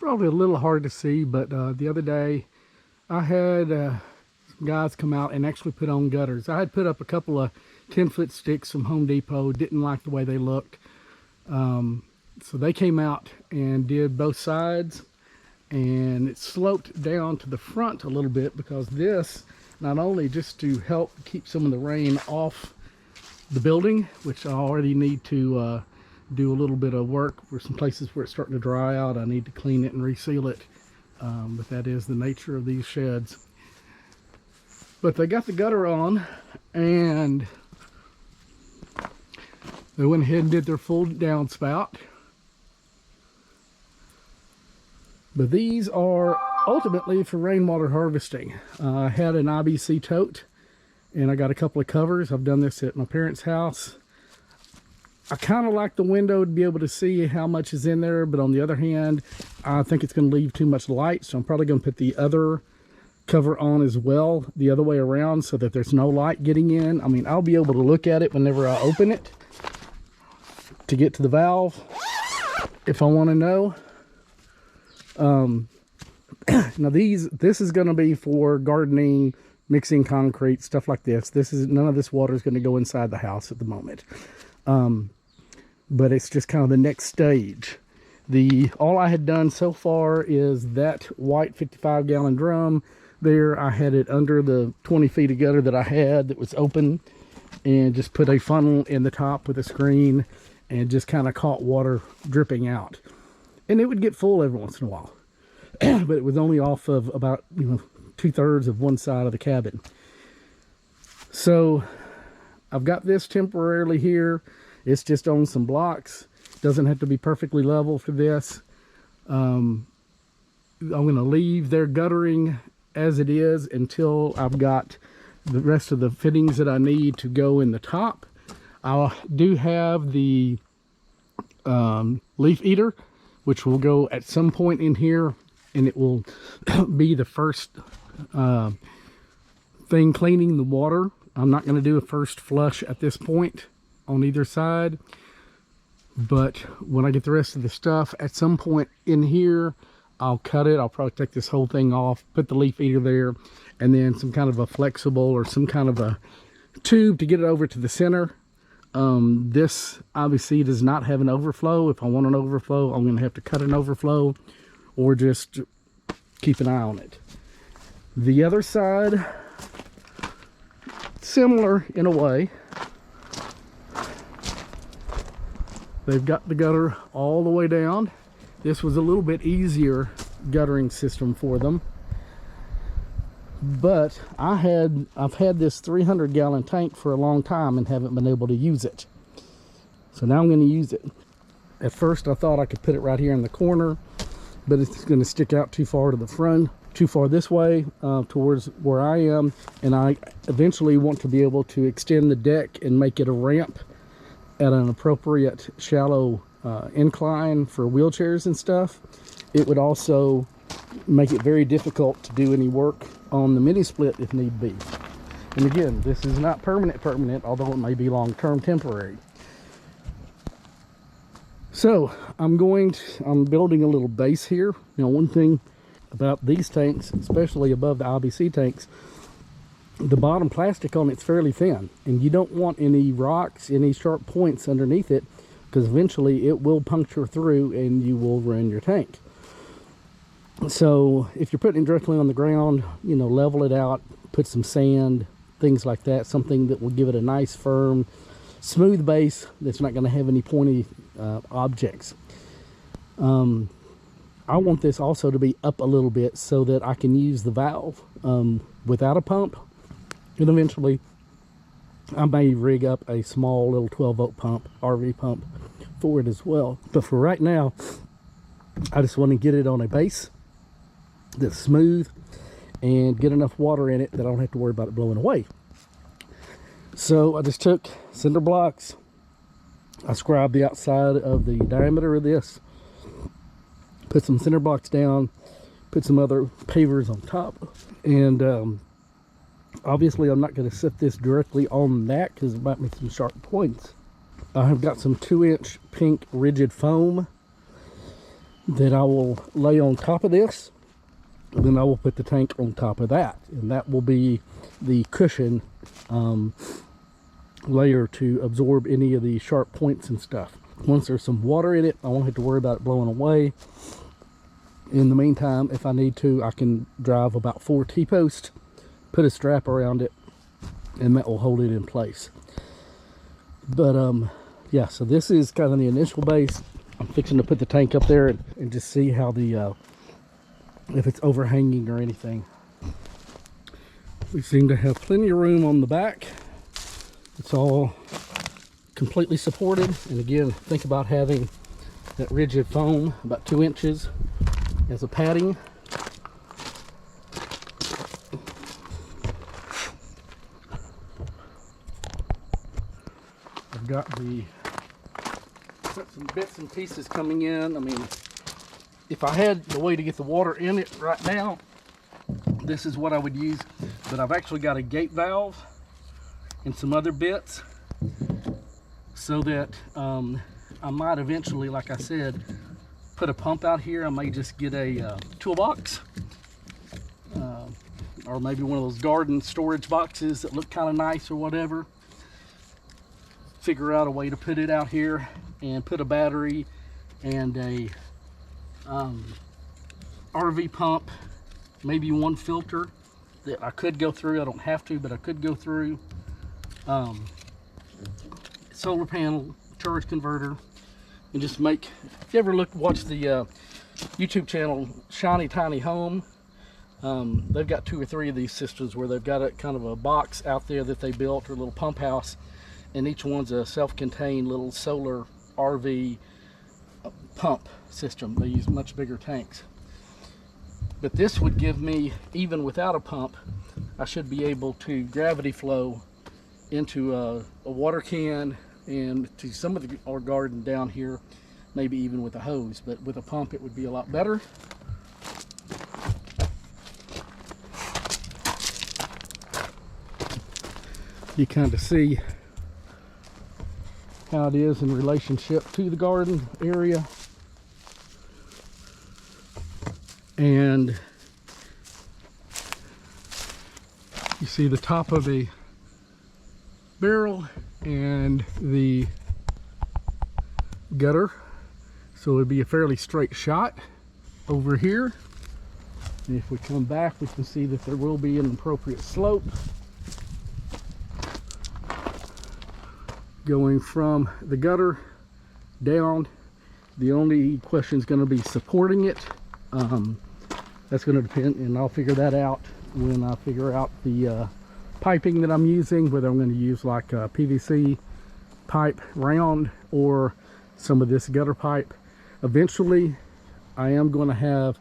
probably a little hard to see, but the other day I had some guys come out and actually put on gutters. I had put up a couple of 10-foot sticks from Home Depot, didn't like the way they looked. So they came out and did both sides, and it sloped down to the front a little bit because this, not only just to help keep some of the rain off the building, which I already need to do a little bit of work for some places where it's starting to dry out. I need to clean it and reseal it, but that is the nature of these sheds. But they got the gutter on, and they went ahead and did their full downspout. But these are ultimately for rainwater harvesting. I had an IBC tote, and I got a couple of covers. I've done this at my parents' house. I kind of like the window to be able to see how much is in there, but on the other hand, I think it's going to leave too much light, so I'm probably going to put the other cover on as well, the other way around, so that there's no light getting in. I mean, I'll be able to look at it whenever I open it to get to the valve if I want to know. Now this is going to be for gardening, mixing concrete, stuff like this. None of this water is going to go inside the house at the moment. But it's just kind of the next stage. All I had done so far is that white 55-gallon drum there. I had it under the 20 feet of gutter that I had that was open, and just put a funnel in the top with a screen and just kind of caught water dripping out. And it would get full every once in a while. But it was only off of about 2/3 of one side of the cabin. So I've got this temporarily here. It's just on some blocks. Doesn't have to be perfectly level for this. I'm going to leave their guttering as it is until I've got the rest of the fittings that I need to go in the top. I do have the leaf eater, which will go at some point in here, and it will be the first thing cleaning the water. I'm not going to do a first flush at this point on either side, but when I get the rest of the stuff at some point in here, I'll cut it. I'll probably take this whole thing off, put the leaf eater there, and then some kind of a flexible or some kind of a tube to get it over to the center. This obviously does not have an overflow. If I want an overflow, I'm going to have to cut an overflow or just keep an eye on it. The other side, similar in a way. They've got the gutter all the way down. This was a little bit easier guttering system for them. But I've had this 300-gallon tank for a long time and haven't been able to use it. So now I'm going to use it. At first I thought I could put it right here in the corner, but it's going to stick out too far to the front, too far this way towards where I am. And I eventually want to be able to extend the deck and make it a ramp at an appropriate shallow incline for wheelchairs and stuff. It would also make it very difficult to do any work on the mini split if need be. And again, this is not permanent, although it may be long-term temporary. So I'm building a little base here. One thing about these tanks, especially above the IBC tanks, the bottom plastic on it's fairly thin, and you don't want any rocks, any sharp points underneath it, because eventually it will puncture through and you will ruin your tank. So if you're putting it directly on the ground, level it out, put some sand, things like that, something that will give it a nice firm smooth base that's not going to have any pointy objects. I want this also to be up a little bit so that I can use the valve without a pump. And eventually I may rig up a small little 12-volt pump, RV pump, for it as well. But for right now, I just want to get it on a base that's smooth and get enough water in it that I don't have to worry about it blowing away. So I just took cinder blocks. I scribed the outside of the diameter of this, put some cinder blocks down, put some other pavers on top, and obviously I'm not going to set this directly on that because it might make some sharp points. I have got some 2-inch pink rigid foam that I will lay on top of this, and then I will put the tank on top of that, and that will be the cushion layer to absorb any of the sharp points and stuff. Once there's some water in it, I won't have to worry about it blowing away. In the meantime, if I need to, I can drive about 4 T-posts, put a strap around it, and that will hold it in place. But yeah, so this is kind of the initial base. I'm fixing to put the tank up there and just see how the if it's overhanging or anything. We seem to have plenty of room on the back. It's all completely supported, and again, think about having that rigid foam about 2 inches as a padding. I've got some bits and pieces coming in. I mean, if I had the way to get the water in it right now, this is what I would use, but I've actually got a gate valve and some other bits, so that I might eventually, like I said, put a pump out here. I may just get a toolbox, or maybe one of those garden storage boxes that look kind of nice or whatever. Figure out a way to put it out here and put a battery and a RV pump, maybe one filter that I could go through. I don't have to, but I could go through. Solar panel, charge converter, and just make, if you ever watch the YouTube channel Shiny Tiny Home, they've got 2 or 3 of these systems where they've got a kind of a box out there that they built, or a little pump house, and each one's a self-contained little solar RV pump system. They use much bigger tanks, but this would give me, even without a pump, I should be able to gravity flow into a water can and to some of our garden down here, maybe even with a hose. But with a pump, it would be a lot better. You kind of see how it is in relationship to the garden area. And you see the top of a barrel and the gutter, so it'd be a fairly straight shot over here. And if we come back, we can see that there will be an appropriate slope going from the gutter down. The only question is going to be supporting it. That's going to depend, and I'll figure that out when I figure out the piping that I'm using, whether I'm going to use like a PVC pipe round or some of this gutter pipe. Eventually I am going to have,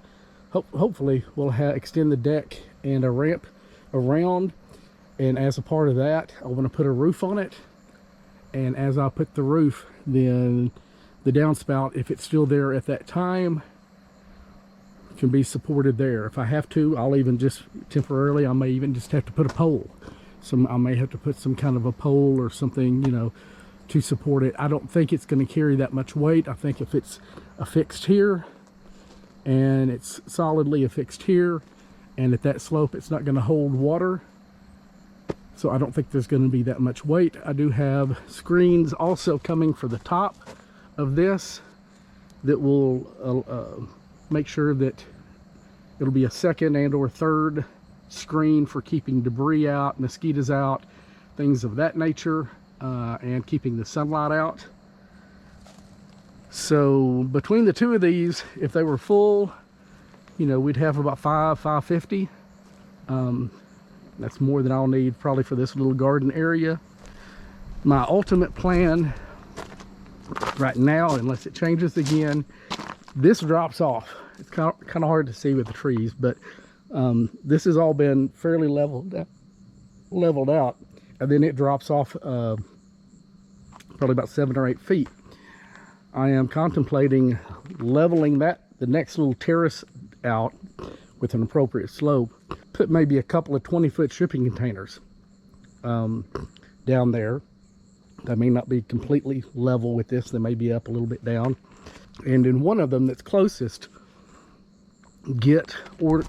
hopefully we'll extend the deck and a ramp around, and as a part of that I want to put a roof on it. And as I put the roof, then the downspout, if it's still there at that time, can be supported there. If I have to, I'll even just temporarily, I may even just have to put a pole. I may have to put some kind of a pole or something, you know, to support it. I don't think it's going to carry that much weight. I think if it's affixed here and it's solidly affixed here, and at that slope it's not going to hold water, so I don't think there's going to be that much weight. I do have screens also coming for the top of this that will make sure that it'll be a second and or third screen for keeping debris out, mosquitoes out, things of that nature, and keeping the sunlight out. So between the 2 of these, if they were full, you know, we'd have about 550. That's more than I'll need probably for this little garden area. My ultimate plan right now, unless it changes again, this drops off. It's kind of hard to see with the trees, but this has all been fairly leveled out, and then it drops off probably about 7 or 8 feet. I am contemplating leveling the next little terrace out with an appropriate slope. Put maybe a couple of 20-foot shipping containers down there. They may not be completely level with this. They may be up a little bit down. and in one of them that's closest,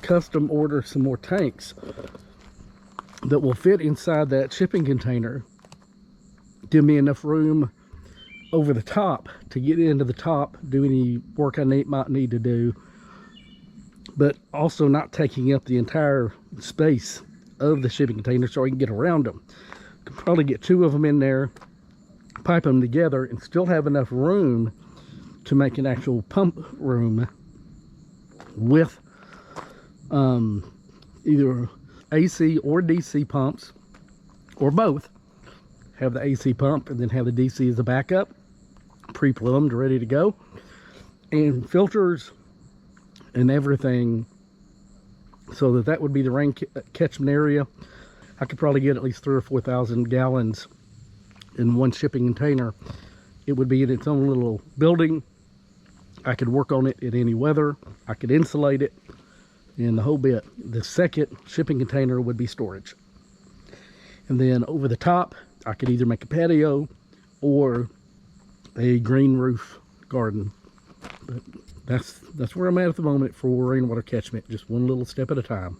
custom order some more tanks that will fit inside that shipping container. Give me enough room over the top to get into the top, do any work I might need to do, but also not taking up the entire space of the shipping container so I can get around them. Could probably get 2 of them in there, pipe them together, and still have enough room to make an actual pump room with either AC or DC pumps, or both. Have the AC pump and then have the DC as a backup, pre-plumbed, ready to go, and filters and everything, so that would be the rain catchment area. I could probably get at least 3,000 or 4,000 gallons in one shipping container. It would be in its own little building. I could work on it in any weather. I could insulate it and the whole bit. The second shipping container would be storage. And then over the top, I could either make a patio or a green roof garden. But that's where I'm at the moment for rainwater catchment. Just one little step at a time.